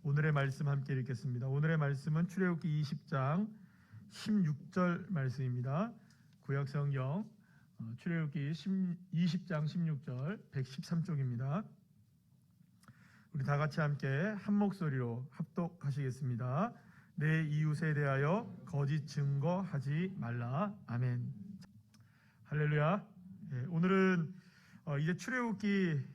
오늘의 말씀 함께 읽겠습니다. 오늘의 말씀은 출애굽기 20장 16절 말씀입니다. 구약성경 출애굽기 20장 16절 113쪽입니다. 우리 다 같이 함께 한 목소리로 합독하시겠습니다. 내 이웃에 대하여 거짓 증거하지 말라. 아멘. 할렐루야. 오늘은 이제 출애굽기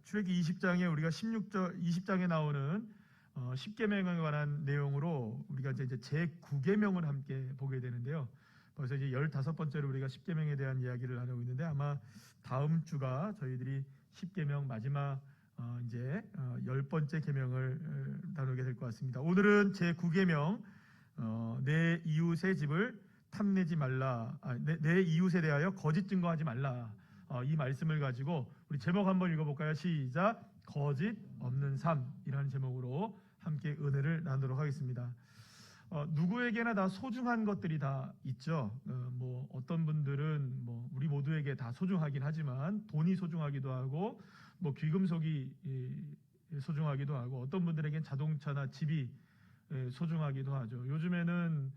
20장에 우리가 20장에 나오는 10계명에 관한 내용으로 우리가 이제 제9계명을 함께 보게 되는데요. 벌써 이제 15번째로 우리가 10계명에 대한 이야기를 나누고 있는데 아마 다음 주가 저희들이 10계명 마지막 이제 10번째 계명을 다루게 될 것 같습니다. 오늘은 제9계명 내 이웃의 집을 탐내지 말라. 내 이웃에 대하여 거짓 증거하지 말라. 이 말씀을 가지고 우리 제목 한번 읽어볼까요? 시작. 거짓 없는 삶이라는 제목으로 함께 은혜를 나누도록 하겠습니다. 누구에게나 다 소중한 것들이 다 있죠. 뭐 어떤 분들은 뭐 우리 모두에게 다 소중하긴 하지만 돈이 소중하기도 하고 뭐 귀금속이 소중하기도 하고 어떤 분들에겐 자동차나 집이 소중하기도 하죠. 요즘에는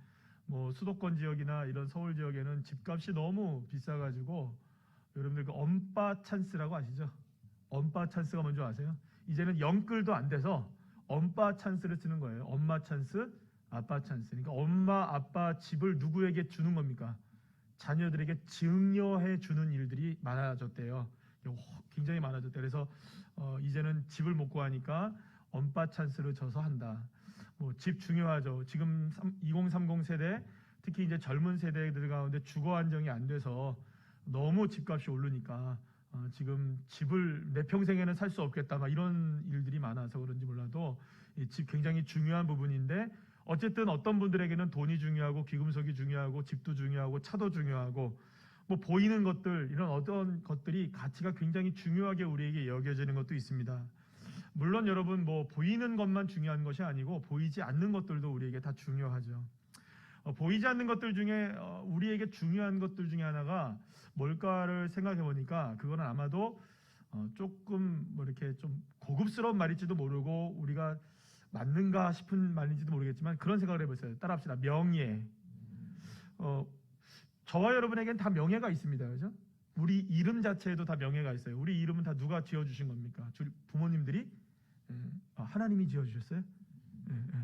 뭐 수도권 지역이나 이런 서울 지역에는 집값이 너무 비싸가지고 여러분들 그 엄빠 찬스라고 아시죠? 엄빠 찬스가 뭔지 아세요? 이제는 영끌도 안 돼서 엄빠 찬스를 쓰는 거예요. 엄마 찬스, 아빠 찬스. 그러니까 엄마, 아빠 집을 누구에게 주는 겁니까? 자녀들에게 증여해 주는 일들이 많아졌대요. 굉장히 많아졌대요. 그래서 이제는 집을 못 구하니까 엄빠 찬스를 줘서 한다. 뭐 집 중요하죠. 지금 2030 세대, 특히 이제 젊은 세대들 가운데 주거 안정이 안 돼서 너무 집값이 오르니까 지금 집을 내 평생에는 살 수 없겠다 막 이런 일들이 많아서 그런지 몰라도 이 집 굉장히 중요한 부분인데 어쨌든 어떤 분들에게는 돈이 중요하고 귀금속이 중요하고 집도 중요하고 차도 중요하고 뭐 보이는 것들 이런 어떤 것들이 가치가 굉장히 중요하게 우리에게 여겨지는 것도 있습니다. 물론 여러분 뭐 보이는 것만 중요한 것이 아니고 보이지 않는 것들도 우리에게 다 중요하죠. 보이지 않는 것들 중에 우리에게 중요한 것들 중에 하나가 뭘까를 생각해 보니까 그거는 아마도 조금 뭐 이렇게 좀 고급스러운 말일지도 모르고 우리가 맞는가 싶은 말인지도 모르겠지만 그런 생각을 해보세요. 따라합시다. 명예. 저와 여러분에겐 다 명예가 있습니다. 그죠? 우리 이름 자체에도 다 명예가 있어요. 우리 이름은 다 누가 지어주신 겁니까? 부모님들이? 하나님이 지어주셨어요?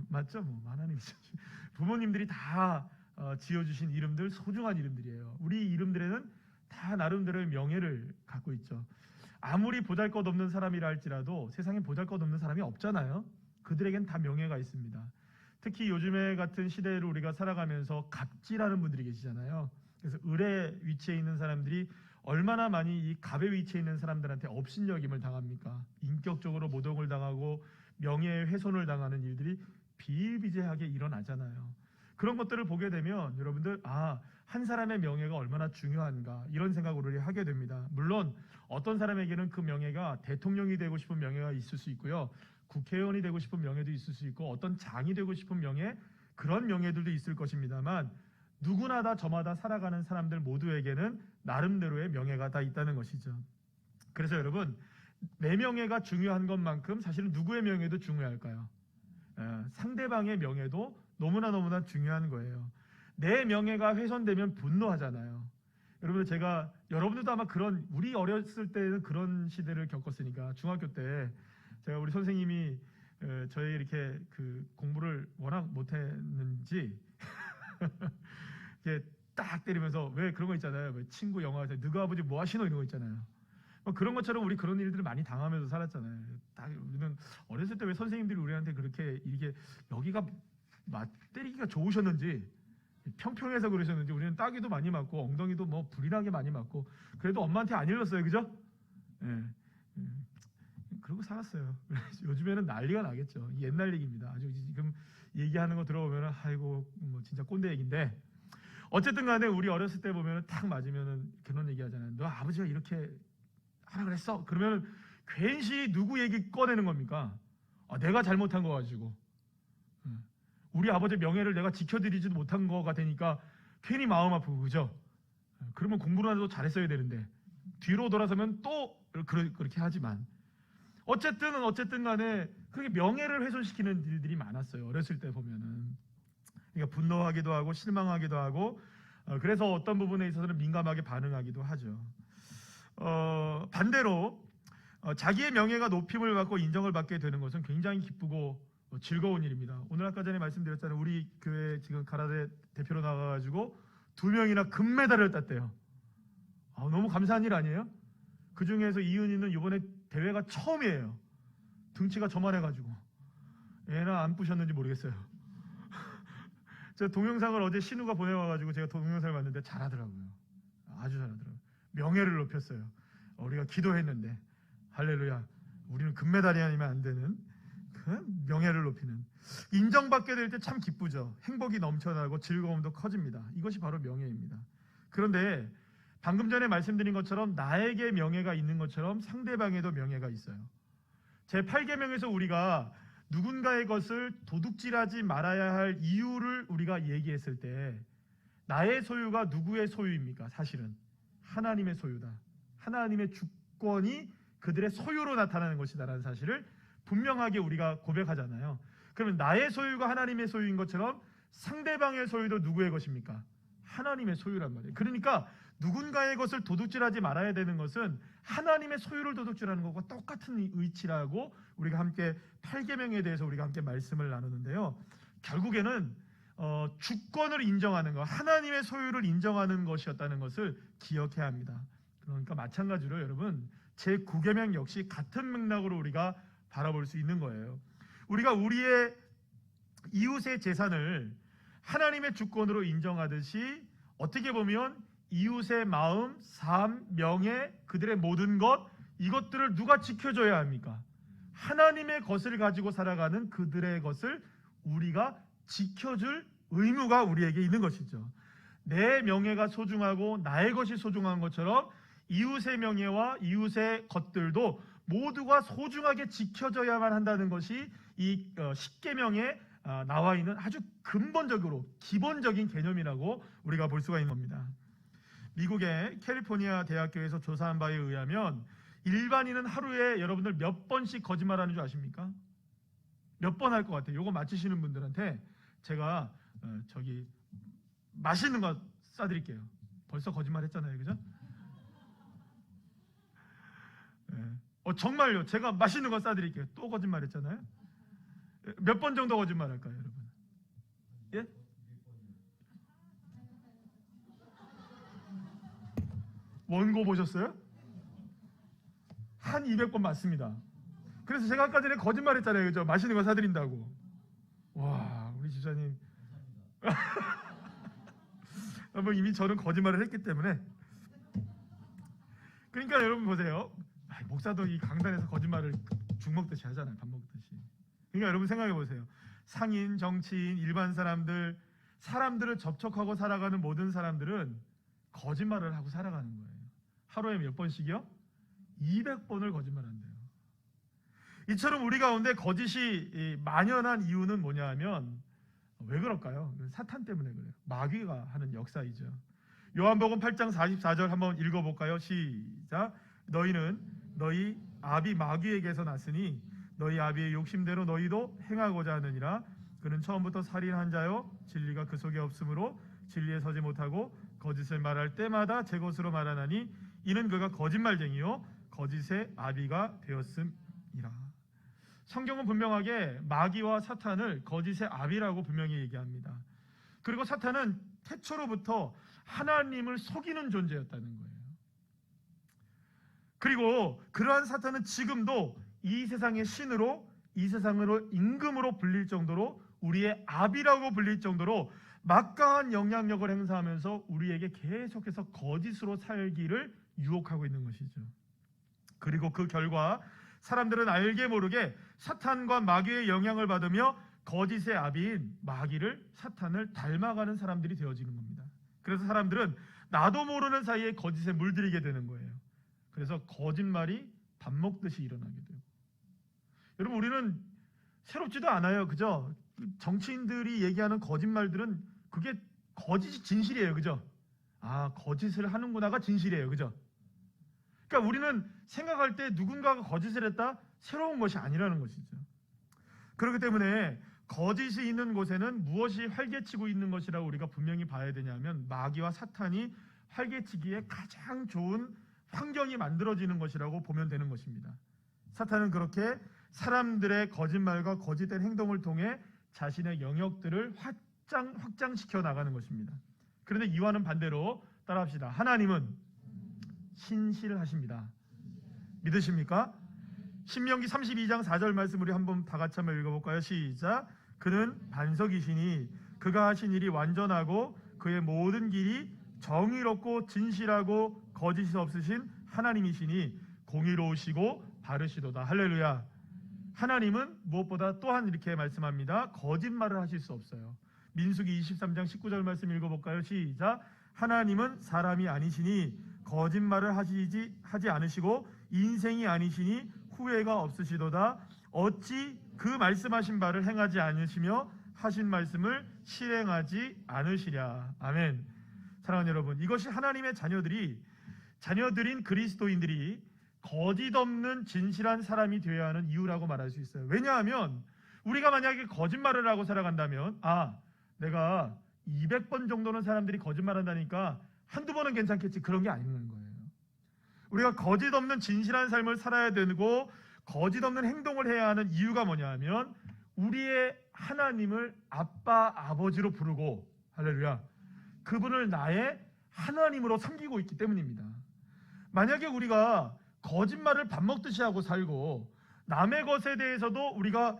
맞죠? 뭐 하나님이 지어주신 부모님들이 다 지어주신 이름들 소중한 이름들이에요. 우리 이름들에는 다 나름대로의 명예를 갖고 있죠. 아무리 보잘것없는 사람이라 할지라도 세상에 보잘것없는 사람이 없잖아요. 그들에겐 다 명예가 있습니다. 특히 요즘에 같은 시대로 우리가 살아가면서 갑질하는 분들이 계시잖아요. 그래서 을의 위치에 있는 사람들이 얼마나 많이 이 갑의 위치에 있는 사람들한테 업신여김을 당합니까? 인격적으로 모독을 당하고 명예훼손을 당하는 일들이 비일비재하게 일어나잖아요. 그런 것들을 보게 되면 여러분들 한 사람의 명예가 얼마나 중요한가 이런 생각을 우리 하게 됩니다. 물론 어떤 사람에게는 그 명예가 대통령이 되고 싶은 명예가 있을 수 있고요. 국회의원이 되고 싶은 명예도 있을 수 있고 어떤 장이 되고 싶은 명예 그런 명예들도 있을 것입니다만 누구나 다 저마다 살아가는 사람들 모두에게는 나름대로의 명예가 다 있다는 것이죠. 그래서 여러분 내 명예가 중요한 것만큼 사실은 누구의 명예도 중요할까요? 상대방의 명예도 너무나 중요한 거예요. 내 명예가 훼손되면 분노하잖아요. 여러분들도 아마 우리 어렸을 때는 그런 시대를 겪었으니까 중학교 때 제가 우리 선생님이 저희 이렇게 그 공부를 워낙 못했는지 이렇게 딱 때리면서 왜 그런 거 있잖아요. 왜 친구 영화에서 너희 아버지 뭐 하시노 이런 거 있잖아요. 그런 것처럼 우리 그런 일들을 많이 당하면서 살았잖아요. 딱 우리는 어렸을 때 왜 선생님들이 우리한테 그렇게 이렇게 여기가 맞때리기가 좋으셨는지 평평해서 그러셨는지 우리는 따기도 많이 맞고 엉덩이도 뭐 불이나게 많이 맞고 그래도 엄마한테 안 일렀어요. 그죠? 그러고 살았어요. 요즘에는 난리가 나겠죠. 옛날 얘기입니다. 아주 지금 얘기하는 거 들어보면 아이고 뭐 진짜 꼰대 얘기인데 어쨌든 간에 우리 어렸을 때 보면 딱 맞으면은 그런 얘기 하잖아요. 너 아버지가 이렇게 하라 그랬어? 그러면 괜시 누구 얘기 꺼내는 겁니까? 내가 잘못한 거 가지고 우리 아버지의 명예를 내가 지켜드리지도 못한 거가 되니까 괜히 마음 아프고 그죠? 그러면 공부라도 잘했어야 되는데 뒤로 돌아서면 또 그렇게 하지만 어쨌든 간에 그렇게 명예를 훼손시키는 일들이 많았어요. 어렸을 때 보면은. 그러니까 분노하기도 하고 실망하기도 하고 그래서 어떤 부분에 있어서는 민감하게 반응하기도 하죠. 반대로 자기의 명예가 높임을 받고 인정을 받게 되는 것은 굉장히 기쁘고 즐거운 일입니다. 오늘 아까 전에 말씀드렸잖아요. 우리 교회 지금 가라데 대표로 나가가지고 2명이나 금메달을 땄대요. 너무 감사한 일 아니에요? 그 중에서 이은이는 이번에 대회가 처음이에요. 등치가 저만해가지고 애나 안 부셨는지 모르겠어요. 제가 동영상을 어제 신우가 보내와가지고 제가 동영상을 봤는데 잘하더라고요. 아주 잘하더라고요. 명예를 높였어요. 우리가 기도했는데 할렐루야. 우리는 금메달이 아니면 안 되는 그 명예를 높이는, 인정받게 될 때 참 기쁘죠. 행복이 넘쳐나고 즐거움도 커집니다. 이것이 바로 명예입니다. 그런데 방금 전에 말씀드린 것처럼 나에게 명예가 있는 것처럼 상대방에도 명예가 있어요. 제8계명에서 우리가 누군가의 것을 도둑질하지 말아야 할 이유를 우리가 얘기했을 때 나의 소유가 누구의 소유입니까? 사실은 하나님의 소유다. 하나님의 주권이 그들의 소유로 나타나는 것이다라는 사실을 분명하게 우리가 고백하잖아요. 그러면 나의 소유가 하나님의 소유인 것처럼 상대방의 소유도 누구의 것입니까? 하나님의 소유란 말이에요. 그러니까 누군가의 것을 도둑질하지 말아야 되는 것은 하나님의 소유를 도둑질하는 것과 똑같은 의치라고 우리가 함께 8계명에 대해서 우리가 함께 말씀을 나누는데요. 결국에는 주권을 인정하는 것, 하나님의 소유를 인정하는 것이었다는 것을 기억해야 합니다. 그러니까 마찬가지로 여러분 제9계명 역시 같은 맥락으로 우리가 바라볼 수 있는 거예요. 우리가 우리의 이웃의 재산을 하나님의 주권으로 인정하듯이 어떻게 보면 이웃의 마음, 삶, 명예, 그들의 모든 것, 이것들을 누가 지켜줘야 합니까? 하나님의 것을 가지고 살아가는 그들의 것을 우리가 지켜줄 의무가 우리에게 있는 것이죠. 내 명예가 소중하고 나의 것이 소중한 것처럼 이웃의 명예와 이웃의 것들도 모두가 소중하게 지켜져야만 한다는 것이 이 10계명에 나와 있는 아주 근본적으로 기본적인 개념이라고 우리가 볼 수가 있는 겁니다. 미국의 캘리포니아 대학교에서 조사한 바에 의하면 일반인은 하루에 여러분들 몇 번씩 거짓말하는 줄 아십니까? 몇 번 할 것 같아요. 이거 맞히시는 분들한테 제가 저기 맛있는 거 싸드릴게요. 벌써 거짓말했잖아요, 그죠? 정말요. 제가 맛있는 거 싸드릴게요. 또 거짓말했잖아요. 몇 번 정도 거짓말할까요, 여러분? 예? 원고 보셨어요? 한 200번 맞습니다. 그래서 제가 아까 전에 거짓말했잖아요, 그죠? 맛있는 거 사드린다고. 와, 우리 지사님. 뭐 이미 저는 거짓말을 했기 때문에. 그러니까 여러분 보세요. 목사도 이 강단에서 거짓말을 죽 먹듯이 하잖아요. 밥 먹듯이. 그러니까 여러분 생각해 보세요. 상인, 정치인, 일반 사람들을 접촉하고 살아가는 모든 사람들은 거짓말을 하고 살아가는 거예요. 하루에 몇 번씩이요? 200번을 거짓말한대요. 이처럼 우리 가운데 거짓이 만연한 이유는 뭐냐 하면 왜 그럴까요? 사탄 때문에 그래요. 마귀가 하는 역사이죠. 요한복음 8장 44절 한번 읽어볼까요? 시작. 너희는 너희 아비 마귀에게서 났으니 너희 아비의 욕심대로 너희도 행하고자 하느니라. 그는 처음부터 살인한 자요 진리가 그 속에 없으므로 진리에 서지 못하고 거짓을 말할 때마다 제 것으로 말하나니 이는 그가 거짓말쟁이요 거짓의 아비가 되었음이라. 성경은 분명하게 마귀와 사탄을 거짓의 아비라고 분명히 얘기합니다. 그리고 사탄은 태초로부터 하나님을 속이는 존재였다는 거예요. 그리고 그러한 사탄은 지금도 이 세상의 신으로, 이 세상으로 임금으로 불릴 정도로, 우리의 아비라고 불릴 정도로 막강한 영향력을 행사하면서 우리에게 계속해서 거짓으로 살기를 유혹하고 있는 것이죠. 그리고 그 결과 사람들은 알게 모르게 사탄과 마귀의 영향을 받으며 거짓의 아비인 마귀를, 사탄을 닮아가는 사람들이 되어지는 겁니다. 그래서 사람들은 나도 모르는 사이에 거짓에 물들이게 되는 거예요. 그래서 거짓말이 밥 먹듯이 일어나게 되고. 여러분 우리는 새롭지도 않아요, 그죠? 정치인들이 얘기하는 거짓말들은 그게 거짓이 진실이에요, 그죠? 아, 거짓을 하는구나가 진실이에요, 그죠? 그러니까 우리는 생각할 때 누군가가 거짓을 했다 새로운 것이 아니라는 것이죠. 그렇기 때문에 거짓이 있는 곳에는 무엇이 활개치고 있는 것이라고 우리가 분명히 봐야 되냐면 마귀와 사탄이 활개치기에 가장 좋은 환경이 만들어지는 것이라고 보면 되는 것입니다. 사탄은 그렇게 사람들의 거짓말과 거짓된 행동을 통해 자신의 영역들을 확장시켜 나가는 것입니다. 그런데 이와는 반대로 따라합시다. 하나님은 신실하십니다. 믿으십니까? 신명기 32장 4절 말씀 우리 한번 다 같이 한번 읽어볼까요? 시작. 그는 반석이시니 그가 하신 일이 완전하고 그의 모든 길이 정의롭고 진실하고 거짓이 없으신 하나님이시니 공의로우시고 바르시도다. 할렐루야. 하나님은 무엇보다 또한 이렇게 말씀합니다. 거짓말을 하실 수 없어요. 민수기 23장 19절 말씀 읽어볼까요? 시작. 하나님은 사람이 아니시니 거짓말을 하지 않으시고 인생이 아니시니 후회가 없으시도다. 어찌 그 말씀하신 바를 행하지 않으시며 하신 말씀을 실행하지 않으시랴. 아멘. 사랑하는 여러분, 이것이 하나님의 자녀들인 그리스도인들이 거짓 없는 진실한 사람이 되어야 하는 이유라고 말할 수 있어요. 왜냐하면 우리가 만약에 거짓말을 하고 살아간다면 내가 200번 정도는 사람들이 거짓말한다니까 한두 번은 괜찮겠지, 그런 게 아닌 거예요. 우리가 거짓 없는 진실한 삶을 살아야 되고 거짓 없는 행동을 해야 하는 이유가 뭐냐 하면 우리의 하나님을 아빠, 아버지로 부르고, 할렐루야, 그분을 나의 하나님으로 섬기고 있기 때문입니다. 만약에 우리가 거짓말을 밥 먹듯이 하고 살고 남의 것에 대해서도 우리가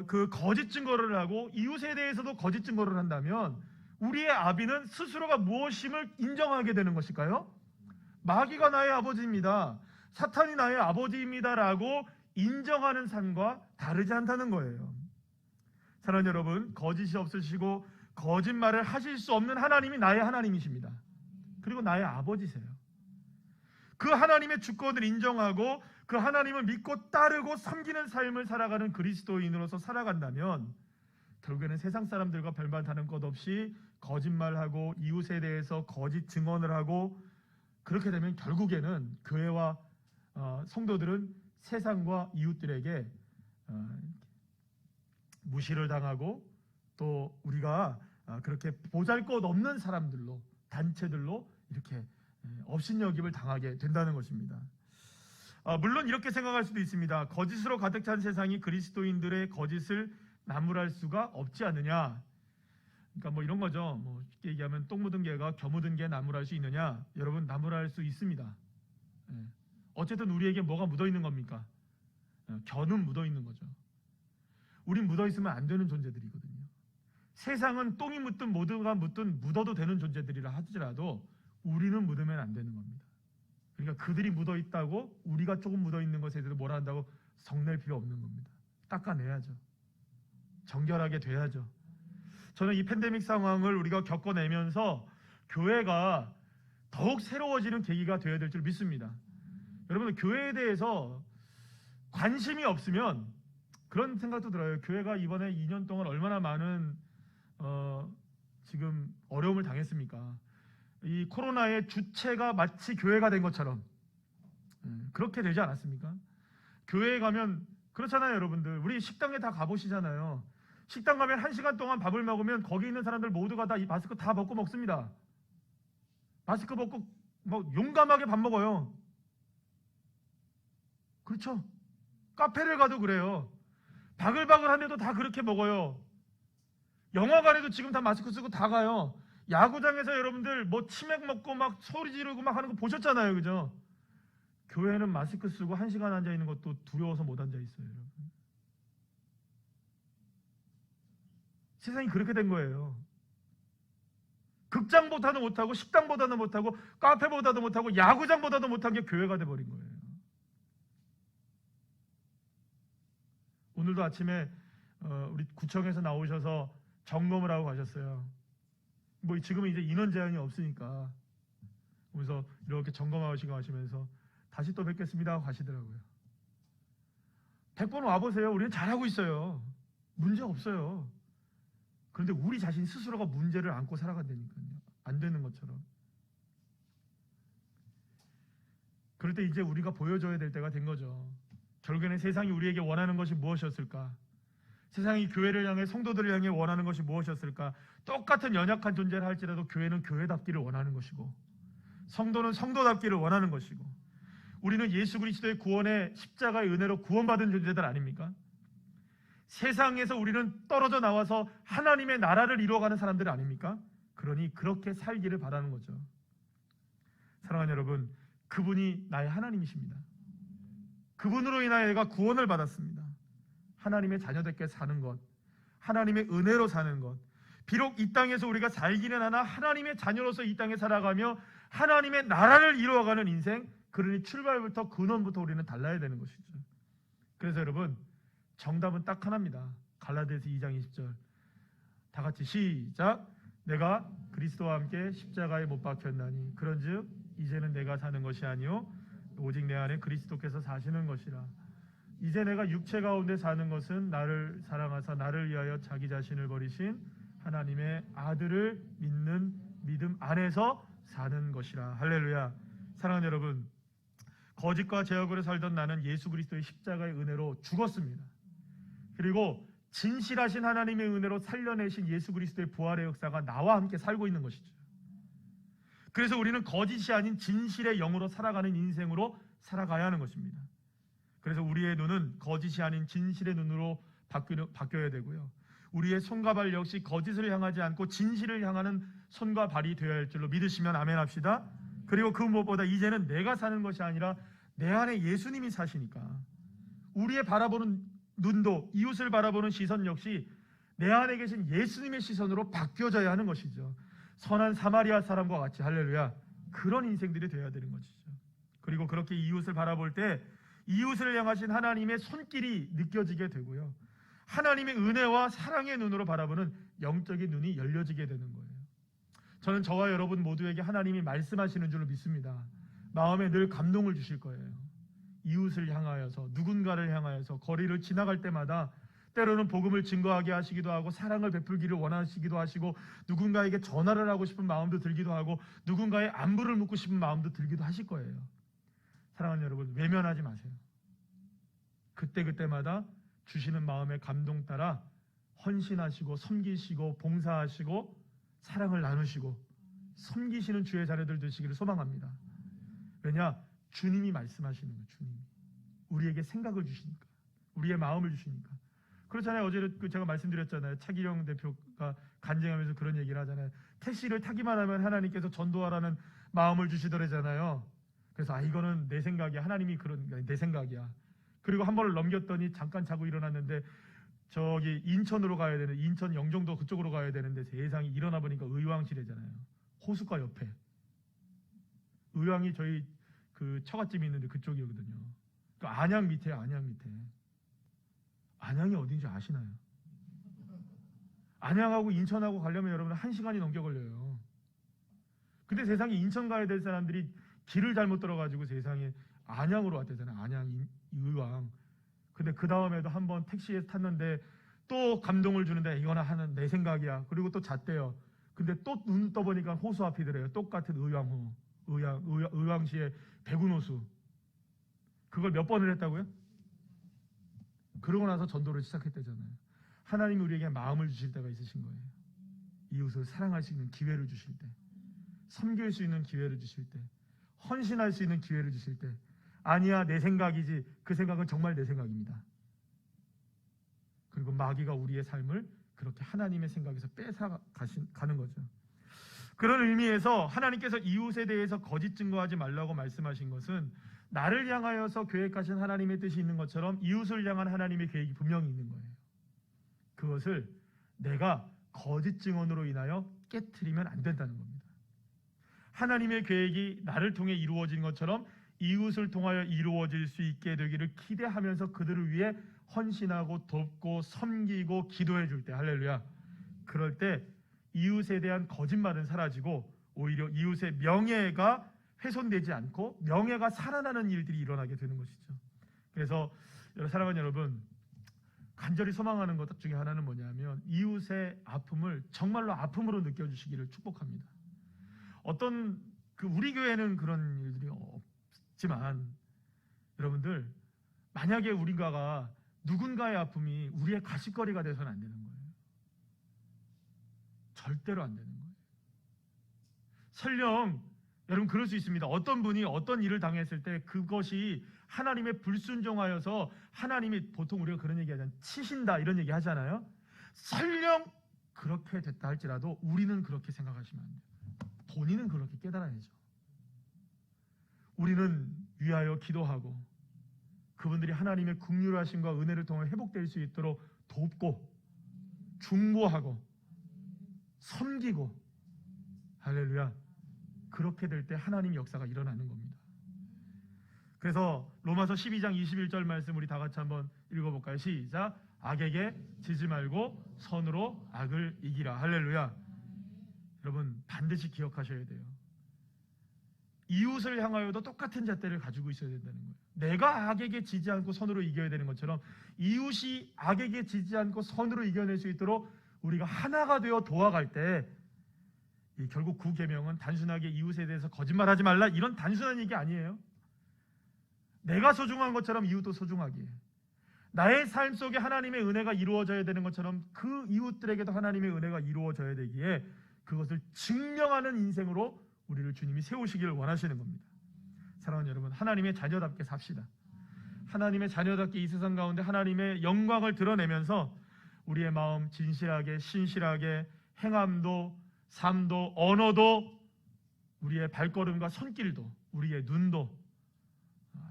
그 거짓 증거를 하고 이웃에 대해서도 거짓 증거를 한다면 우리의 아비는 스스로가 무엇임을 인정하게 되는 것일까요? 마귀가 나의 아버지입니다, 사탄이 나의 아버지입니다라고 인정하는 삶과 다르지 않다는 거예요. 사랑하는 여러분, 거짓이 없으시고 거짓말을 하실 수 없는 하나님이 나의 하나님이십니다. 그리고 나의 아버지세요. 그 하나님의 주권을 인정하고 그 하나님을 믿고 따르고 섬기는 삶을 살아가는 그리스도인으로서 살아간다면 결국에는 세상 사람들과 별반 다른 것 없이 거짓말하고 이웃에 대해서 거짓 증언을 하고, 그렇게 되면 결국에는 교회와 성도들은 세상과 이웃들에게 무시를 당하고 또 우리가 그렇게 보잘것없는 사람들로, 단체들로 이렇게 업신여김을 당하게 된다는 것입니다. 물론 이렇게 생각할 수도 있습니다. 거짓으로 가득 찬 세상이 그리스도인들의 거짓을 나무랄 수가 없지 않느냐. 그러니까 뭐 이런 거죠. 뭐 쉽게 얘기하면 똥 묻은 개가 겨 묻은 개 나무랄 수 있느냐? 여러분, 나무랄 수 있습니다. 어쨌든 우리에게 뭐가 묻어 있는 겁니까? 겨는 묻어 있는 거죠. 우린 묻어 있으면 안 되는 존재들이거든요. 세상은 똥이 묻든 모두가 묻든 묻어도 되는 존재들이라 하더라도 우리는 묻으면 안 되는 겁니다. 그러니까 그들이 묻어 있다고 우리가 조금 묻어 있는 것에 대해서 뭐라 한다고 성낼 필요 없는 겁니다. 닦아내야죠. 정결하게 돼야죠. 저는 이 팬데믹 상황을 우리가 겪어내면서 교회가 더욱 새로워지는 계기가 되어야 될 줄 믿습니다. 여러분, 교회에 대해서 관심이 없으면 그런 생각도 들어요. 교회가 이번에 2년 동안 얼마나 많은 지금 어려움을 당했습니까? 이 코로나의 주체가 마치 교회가 된 것처럼 그렇게 되지 않았습니까? 교회에 가면 그렇잖아요. 여러분들, 우리 식당에 다 가보시잖아요. 식당 가면 1시간 동안 밥을 먹으면 거기 있는 사람들 모두가 다 이 마스크 다 벗고 먹습니다. 마스크 벗고 뭐 용감하게 밥 먹어요. 그렇죠? 카페를 가도 그래요. 바글바글한데도 다 그렇게 먹어요. 영화관에도 지금 다 마스크 쓰고 다 가요. 야구장에서 여러분들 뭐 치맥 먹고 막 소리 지르고 막 하는 거 보셨잖아요. 그죠? 교회는 마스크 쓰고 1시간 앉아 있는 것도 두려워서 못 앉아 있어요. 여러분. 세상이 그렇게 된 거예요. 극장보다도 못하고 식당보다도 못하고 카페보다도 못하고 야구장보다도 못한 게 교회가 돼버린 거예요. 오늘도 아침에 우리 구청에서 나오셔서 점검을 하고 가셨어요. 뭐 지금은 이제 인원 제한이 없으니까 그래서 이렇게 점검하시고 가시면서 다시 또 뵙겠습니다 하고 가시더라고요. 100번 와보세요. 우리는 잘하고 있어요. 문제 없어요. 그런데 우리 자신 스스로가 문제를 안고 살아간다니까요. 안 되는 것처럼. 그럴 때 이제 우리가 보여줘야 될 때가 된 거죠. 결국에는 세상이 우리에게 원하는 것이 무엇이었을까? 세상이 교회를 향해, 성도들을 향해 원하는 것이 무엇이었을까? 똑같은 연약한 존재를 할지라도 교회는 교회답기를 원하는 것이고, 성도는 성도답기를 원하는 것이고, 우리는 예수 그리스도의 구원의 십자가의 은혜로 구원받은 존재들 아닙니까? 세상에서 우리는 떨어져 나와서 하나님의 나라를 이루어가는 사람들 아닙니까? 그러니 그렇게 살기를 바라는 거죠. 사랑하는 여러분, 그분이 나의 하나님이십니다. 그분으로 인하여 내가 구원을 받았습니다. 하나님의 자녀답게 사는 것, 하나님의 은혜로 사는 것, 비록 이 땅에서 우리가 살기는 하나 하나님의 자녀로서 이 땅에 살아가며 하나님의 나라를 이루어가는 인생, 그러니 출발부터 근원부터 우리는 달라야 되는 것이죠. 그래서 여러분, 정답은 딱 하나입니다. 갈라디아서 2장 20절 다 같이 시작. 내가 그리스도와 함께 십자가에 못 박혔나니 그런즉 이제는 내가 사는 것이 아니요 오직 내 안에 그리스도께서 사시는 것이라. 이제 내가 육체 가운데 사는 것은 나를 사랑하사 나를 위하여 자기 자신을 버리신 하나님의 아들을 믿는 믿음 안에서 사는 것이라. 할렐루야. 사랑하는 여러분, 거짓과 제약으로 살던 나는 예수 그리스도의 십자가의 은혜로 죽었습니다. 그리고 진실하신 하나님의 은혜로 살려내신 예수 그리스도의 부활의 역사가 나와 함께 살고 있는 것이죠. 그래서 우리는 거짓이 아닌 진실의 영으로 살아가는 인생으로 살아가야 하는 것입니다. 그래서 우리의 눈은 거짓이 아닌 진실의 눈으로 바뀌어야 되고요. 우리의 손과 발 역시 거짓을 향하지 않고 진실을 향하는 손과 발이 되어야 할 줄로 믿으시면 아멘 합시다. 그리고 그 무엇보다 이제는 내가 사는 것이 아니라 내 안에 예수님이 사시니까 우리의 바라보는 눈도, 이웃을 바라보는 시선 역시 내 안에 계신 예수님의 시선으로 바뀌어져야 하는 것이죠. 선한 사마리아 사람과 같이, 할렐루야, 그런 인생들이 되어야 되는 것이죠. 그리고 그렇게 이웃을 바라볼 때 이웃을 향하신 하나님의 손길이 느껴지게 되고요, 하나님의 은혜와 사랑의 눈으로 바라보는 영적인 눈이 열려지게 되는 거예요. 저는 저와 여러분 모두에게 하나님이 말씀하시는 줄로 믿습니다. 마음에 늘 감동을 주실 거예요. 이웃을 향하여서, 누군가를 향하여서 거리를 지나갈 때마다 때로는 복음을 증거하게 하시기도 하고 사랑을 베풀기를 원하시기도 하시고 누군가에게 전화를 하고 싶은 마음도 들기도 하고 누군가의 안부를 묻고 싶은 마음도 들기도 하실 거예요. 사랑하는 여러분, 외면하지 마세요. 그때그때마다 주시는 마음의 감동 따라 헌신하시고 섬기시고 봉사하시고 사랑을 나누시고 섬기시는 주의 자녀들 되시기를 소망합니다. 왜냐? 주님이 말씀하시는 거예요. 주님이 우리에게 생각을 주시니까, 우리의 마음을 주시니까. 그렇잖아요. 어제 제가 말씀드렸잖아요. 차기령 대표가 간증하면서 그런 얘기를 하잖아요. 택시를 타기만 하면 하나님께서 전도하라는 마음을 주시더래잖아요. 그래서 이거는 내 생각이야, 하나님이 그런, 내 생각이야. 그리고 한 번을 넘겼더니 잠깐 자고 일어났는데 저기 인천으로 가야 되는, 인천 영종도 그쪽으로 가야 되는데 세상이 일어나 보니까 의왕시래잖아요. 호숫가 옆에. 의왕이 저희 그 처갓집이 있는데 그쪽이거든요. 그러니까 안양 밑에, 안양 밑에. 안양이 어딘지 아시나요? 안양하고 인천하고 가려면 여러분 1시간이 넘게 걸려요. 근데 세상에 인천 가야 될 사람들이 길을 잘못 들어가지고 세상에 안양으로 왔대잖아요. 안양, 의왕. 근데 그 다음에도 한번 택시에 탔는데 또 감동을 주는데 이거나 하는 내 생각이야. 그리고 또 잤대요. 근데 또 눈 떠보니까 호수 앞이더래요. 똑같은 의왕호, 의왕시의 백운호수. 그걸 몇 번을 했다고요? 그러고 나서 전도를 시작했대잖아요. 하나님이 우리에게 마음을 주실 때가 있으신 거예요. 이웃을 사랑할 수 있는 기회를 주실 때, 섬길 수 있는 기회를 주실 때, 헌신할 수 있는 기회를 주실 때, 아니야 내 생각이지, 그 생각은 정말 내 생각입니다. 그리고 마귀가 우리의 삶을 그렇게 하나님의 생각에서 뺏어가는 거죠. 그런 의미에서 하나님께서 이웃에 대해서 거짓 증거하지 말라고 말씀하신 것은 나를 향하여서 계획하신 하나님의 뜻이 있는 것처럼 이웃을 향한 하나님의 계획이 분명히 있는 거예요. 그것을 내가 거짓 증언으로 인하여 깨트리면 안 된다는 겁니다. 하나님의 계획이 나를 통해 이루어진 것처럼 이웃을 통하여 이루어질 수 있게 되기를 기대하면서 그들을 위해 헌신하고 돕고 섬기고 기도해 줄 때, 할렐루야, 그럴 때 이웃에 대한 거짓말은 사라지고 오히려 이웃의 명예가 훼손되지 않고 명예가 살아나는 일들이 일어나게 되는 것이죠. 그래서 사랑하는 여러분, 간절히 소망하는 것 중에 하나는 뭐냐면 이웃의 아픔을 정말로 아픔으로 느껴주시기를 축복합니다. 어떤 우리 교회는 그런 일들이 없지만 여러분들, 만약에 우리가 누군가의 아픔이 우리의 가십거리가 돼서는 안 되는 거예요. 절대로 안 되는 거예요. 설령 여러분 그럴 수 있습니다. 어떤 분이 어떤 일을 당했을 때 그것이 하나님의 불순종하여서 하나님이, 보통 우리가 그런 얘기 하잖아요. 치신다 이런 얘기 하잖아요. 설령 그렇게 됐다 할지라도 우리는 그렇게 생각하시면 안 돼요. 본인은 그렇게 깨달아야죠. 우리는 위하여 기도하고 그분들이 하나님의 긍휼하심과 은혜를 통해 회복될 수 있도록 돕고 중보하고 섬기고, 할렐루야, 그렇게 될 때 하나님 역사가 일어나는 겁니다. 그래서 로마서 12장 21절 말씀 우리 다 같이 한번 읽어볼까요? 시작. 악에게 지지 말고 선으로 악을 이기라. 할렐루야. 여러분 반드시 기억하셔야 돼요. 이웃을 향하여도 똑같은 잣대를 가지고 있어야 된다는 거예요. 내가 악에게 지지 않고 선으로 이겨야 되는 것처럼 이웃이 악에게 지지 않고 선으로 이겨낼 수 있도록 우리가 하나가 되어 도와갈 때, 결국 구 계명은 단순하게 이웃에 대해서 거짓말하지 말라 이런 단순한 얘기 아니에요. 내가 소중한 것처럼 이웃도 소중하게, 나의 삶 속에 하나님의 은혜가 이루어져야 되는 것처럼 그 이웃들에게도 하나님의 은혜가 이루어져야 되기에 그것을 증명하는 인생으로 우리를 주님이 세우시기를 원하시는 겁니다. 사랑하는 여러분, 하나님의 자녀답게 삽시다. 하나님의 자녀답게 이 세상 가운데 하나님의 영광을 드러내면서 우리의 마음 진실하게 신실하게, 행함도 삶도 언어도 우리의 발걸음과 손길도 우리의 눈도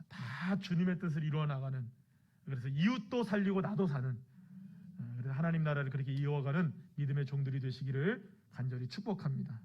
다 주님의 뜻을 이루어 나가는, 그래서 이웃도 살리고 나도 사는, 그래서 하나님 나라를 그렇게 이어가는 믿음의 종들이 되시기를 간절히 축복합니다.